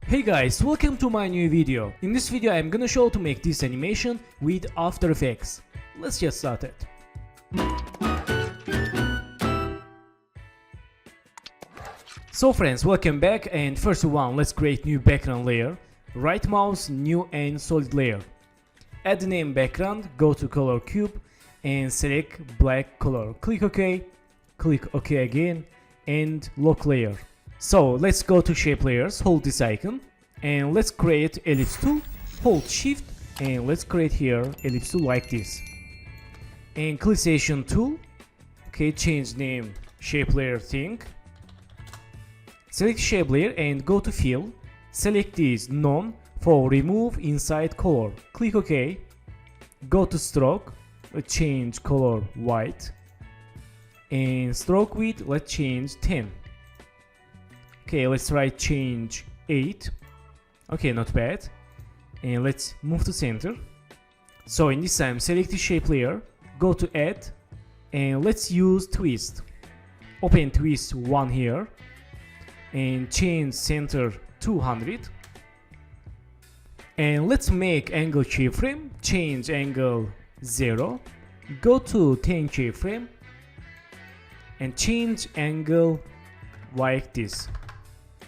Hey guys, welcome to my new video. In this video I'm gonna show to make this animation with After Effects. Let's get started. So friends, welcome back, and first one, let's create new background layer. Right mouse, new and solid layer. Add the name background, go to color cube and select black color. Click OK, click OK again and lock layer. So let's go to shape layers, hold this icon and let's create ellipse tool, hold shift and let's create here ellipse tool like this. And click selection tool, okay, change name shape layer thing. Select shape layer and go to fill, select this none for remove inside color. Click OK, go to stroke, let's change color white and stroke width let's change 10. Okay, let's try change 8. Okay, not bad. And let's move to center. So in this time, select the shape layer, go to add, and let's use twist. Open twist 1 here, and change center 200. And let's make angle keyframe, change angle 0. Go to 10 keyframe, and change angle like this.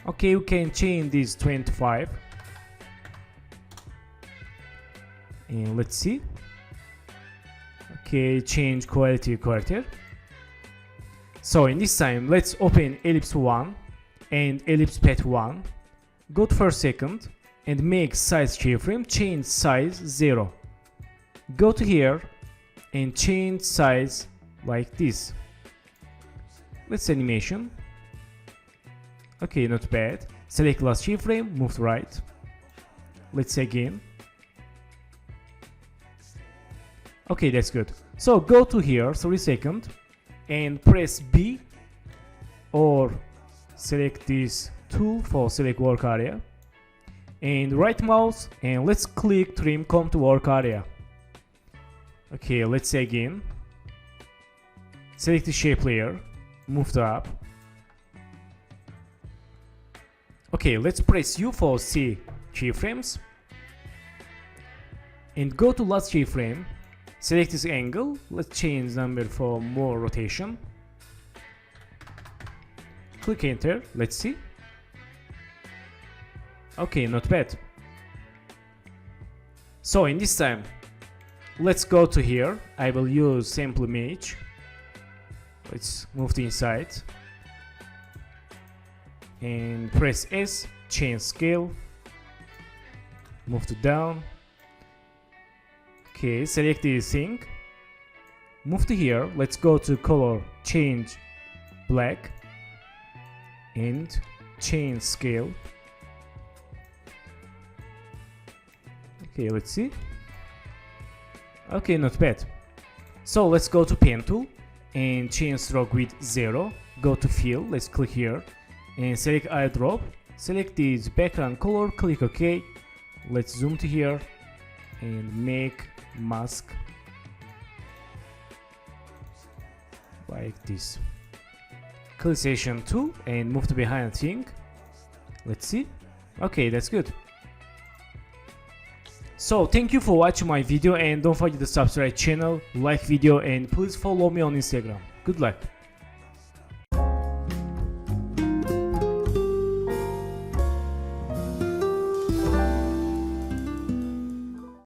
Okay, you can change this 25 and let's see. Okay, change quality quarter. So in this time let's open ellipse 1 and ellipse path 1, go to first second and make size keyframe, change size 0. Go to here and change size like this. Let's animation. Okay, not bad. Select last keyframe, move to right. Let's say again. Okay, that's good. So go to here, 3 seconds, and press B or select this tool for select work area. And right mouse and let's click trim come to work area. Okay, let's say again. Select the shape layer, move to up. Okay, let's press U for C keyframes and go to last keyframe, select this angle, let's change number for more rotation, click enter, let's see. Okay, not bad. So in this time let's go to here, I will use sample image, let's move to inside and press S, change scale, move to down. Okay, select this thing, move to here, let's go to color, change black and change scale. Okay, let's see. Okay, not bad. So let's go to pen tool and change stroke width 0, go to fill, let's click here and select eyedrop, select this background color, click OK. Let's zoom to here and make mask like this. Click selection tool and move to behind thing. Let's see. Okay, that's good. So thank you for watching my video and don't forget to subscribe channel, like video and please follow me on Instagram. Good luck.